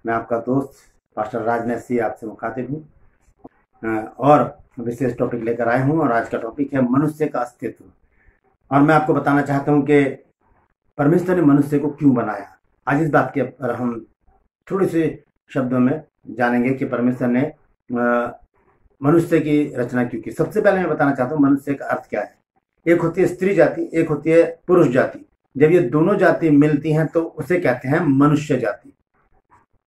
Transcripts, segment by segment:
मैं आपका दोस्त पास्टर राजनाथ सिंह आपसे मुखातिब हूँ और विशेष टॉपिक लेकर आया हूँ। और आज का टॉपिक है मनुष्य का अस्तित्व। और मैं आपको बताना चाहता हूँ कि परमेश्वर ने मनुष्य को क्यों बनाया। आज इस बात के पर हम थोड़े से शब्दों में जानेंगे कि परमेश्वर ने मनुष्य की रचना क्यों की। सबसे पहले मैं बताना चाहता हूँ मनुष्य का अर्थ क्या है। एक होती है स्त्री जाति, एक होती है पुरुष जाति। जब ये दोनों जाति मिलती हैं तो उसे कहते हैं मनुष्य जाति।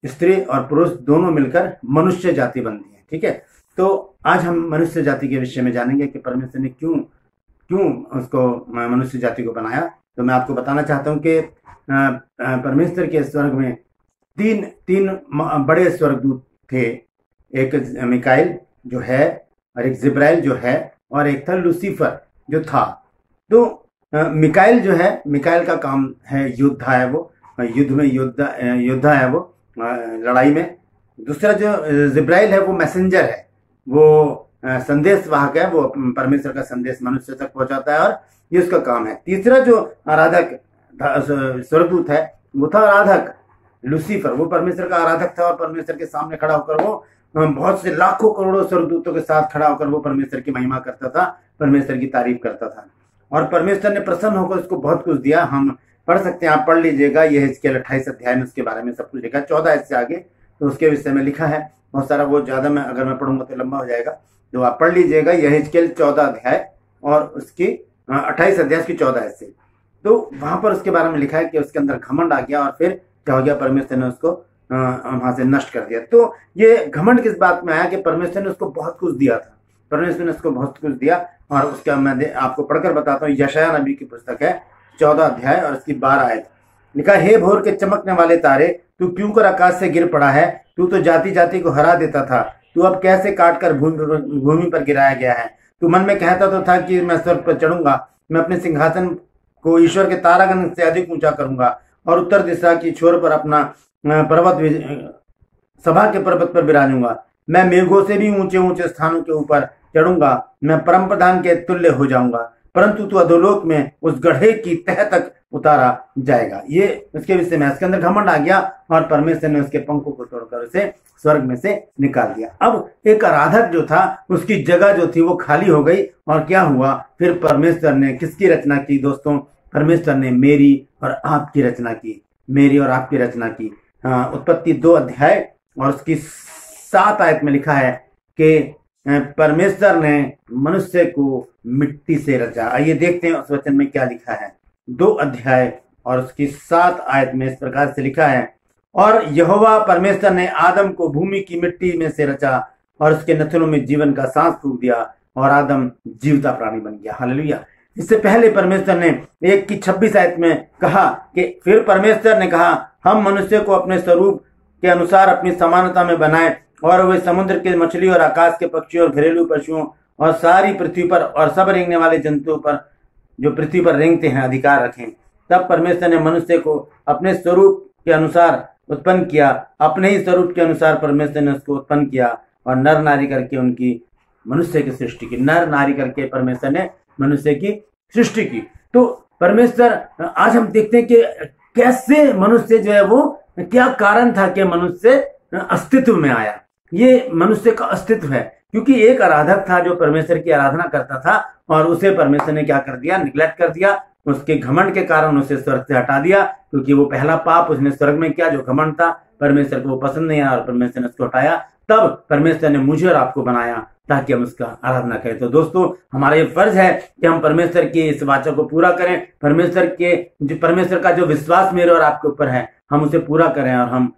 स्त्री और पुरुष दोनों मिलकर मनुष्य जाति बनती है। ठीक है, तो आज हम मनुष्य जाति के विषय में जानेंगे कि परमेश्वर ने क्यों उसको मनुष्य जाति को बनाया। तो मैं आपको बताना चाहता हूँ कि परमेश्वर के स्वर्ग में तीन बड़े स्वर्गदूत थे। एक मिकाइल जो है, और एक जिब्राइल जो है, और एक था लूसीफर जो था। तो मिकाइल जो है, मिकाइल का काम है योद्धा है, वो युद्ध में योद्धा है, वो लड़ाई में। दूसरा जो जिब्राइल है वो मैसेंजर है, वो संदेश वाहक है, वो परमेश्वर का संदेश मनुष्य तक पहुंचाता है और ये उसका काम है। तीसरा जो आराधक स्वर्गदूत है वो था आराधक लूसीफर। वो परमेश्वर का आराधक था और परमेश्वर के सामने खड़ा होकर वो बहुत से लाखों करोड़ों स्वर्गदूतों के साथ खड़ा होकर वो परमेश्वर की महिमा करता था, परमेश्वर की तारीफ करता था। और परमेश्वर ने प्रसन्न होकर उसको बहुत कुछ दिया। हम पढ़ सकते हैं, आप पढ़ लीजिएगा, यह हिजकिय्याह 28 अध्याय में उसके बारे में सब कुछ लिखा है। 14 से आगे तो उसके विषय में लिखा है बहुत सारा। वो ज्यादा मैं अगर मैं पढ़ूंगा तो लंबा हो जाएगा, तो आप पढ़ लीजिएगा यह हिजकिय्याह 14 अध्याय और उसकी 28 अध्याय की 14 से। तो वहां पर उसके बारे में लिखा है कि उसके अंदर घमंड आ गया और फिर क्या हो गया, परमेश्वर ने उसको वहां से नष्ट कर दिया। तो ये घमंड किस बात में आया कि परमेश्वर ने उसको बहुत कुछ दिया था, परमेश्वर ने उसको बहुत कुछ दिया। और उसका मैं आपको पढ़कर बताता हूँ। यशायाह नबी की पुस्तक है 14 अध्याय और उसकी 12 आयत। लिखा, हे भोर के चमकने वाले तारे, तू क्यों कर आकाश से गिर पड़ा है? तू तो जाति जाति को हरा देता था, तू अब कैसे काट कर भूमि पर गिराया गया है। तू मन में कहता तो था कि मैं स्वर्ग पर चढ़ूंगा, मैं अपने सिंहासन को ईश्वर के तारागण से अधिक ऊंचा करूंगा और उत्तर दिशा की छोर पर अपना सभा के पर्वत पर विराजूंगा। मैं मेघों से भी ऊंचे ऊंचे स्थानों के ऊपर चढ़ूंगा, मैं परम प्रधान के तुल्य हो जाऊंगा, परंतु तू अधोलोक में उस गड्ढे की तह तक उतारा जाएगा। ये उसके विषय में, इसके अंदर घमंड आ गया और परमेश्वर ने उसके पंखों को तोड़कर उसे स्वर्ग में से निकाल दिया। अब एक आराधक जो था उसकी जगह जो थी वो खाली हो गई। और क्या हुआ फिर, परमेश्वर ने किसकी रचना की दोस्तों? परमेश्वर ने मेरी और आपकी रचना की, मेरी और आपकी रचना की। उत्पत्ति 2 अध्याय और उसकी 7 आयत में लिखा है कि परमेश्वर ने मनुष्य को मिट्टी से रचा। आइए देखते हैं उस वचन में क्या लिखा है। 2 अध्याय और उसकी 7 आयत में इस प्रकार से लिखा है, और यहोवा परमेश्वर ने आदम को भूमि की मिट्टी में से रचा और उसके नथनों में जीवन का सांस फूंक दिया और आदम जीवता प्राणी बन गया। हालेलुया। इससे पहले परमेश्वर ने 1 की 26 आयत में कहा कि फिर परमेश्वर ने कहा, हम मनुष्य को अपने स्वरूप के अनुसार अपनी समानता में बनाए और वे समुद्र के मछली और आकाश के पक्षियों और घरेलू पशुओं और सारी पृथ्वी पर और सब रेंगने वाले जंतुओं पर जो पृथ्वी पर रेंगते हैं अधिकार रखें। तब परमेश्वर ने मनुष्य को अपने स्वरूप के अनुसार उत्पन्न किया, अपने ही स्वरूप के अनुसार परमेश्वर ने उसको उत्पन्न किया और नर नारी करके उनकी मनुष्य की सृष्टि की। नर नारी करके परमेश्वर ने मनुष्य की सृष्टि की। तो परमेश्वर, आज हम देखते हैं कि कैसे मनुष्य जो है वो, क्या कारण था कि मनुष्य अस्तित्व में आया। ये मनुष्य का अस्तित्व है क्योंकि एक आराधक था जो परमेश्वर की आराधना करता था और उसे परमेश्वर ने क्या कर दिया, निग्लेक्ट कर दिया। उसके घमंड के कारण उसे स्वर्ग से हटा दिया, क्योंकि वो पहला पाप उसने स्वर्ग में किया, जो घमंड था। परमेश्वर को वो पसंद नहीं आया और परमेश्वर ने उसको हटाया। तब परमेश्वर ने मुझे और आपको बनाया ताकि हम उसका आराधना करें। तो दोस्तों, हमारा ये फर्ज है कि हम परमेश्वर की इस वाचा को पूरा करें। परमेश्वर का जो विश्वास मेरे और आपके ऊपर है, हम उसे पूरा करें और हम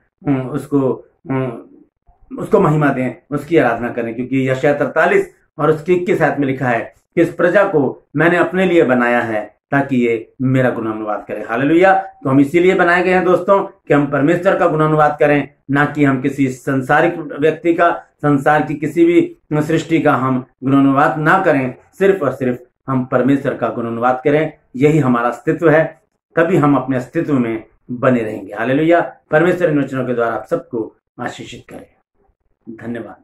उसको महिमा दें, उसकी आराधना करें। क्योंकि यशायाह 43 और उसकी 21 आयत में लिखा है कि इस प्रजा को मैंने अपने लिए बनाया है ताकि ये मेरा गुणानुवाद करे। हालेलुया। तो हम इसीलिए बनाए गए हैं दोस्तों कि हम परमेश्वर का गुणानुवाद करें, ना कि हम किसी संसारिक व्यक्ति का, संसार की किसी भी सृष्टि का हम गुणानुवाद ना करें। सिर्फ और सिर्फ हम परमेश्वर का गुणानुवाद करें। यही हमारा अस्तित्व है, तभी हम अपने अस्तित्व में बने रहेंगे। हालेलुया। परमेश्वर इन वचनों के द्वारा आप सबको आशीषित करें। धन्यवाद।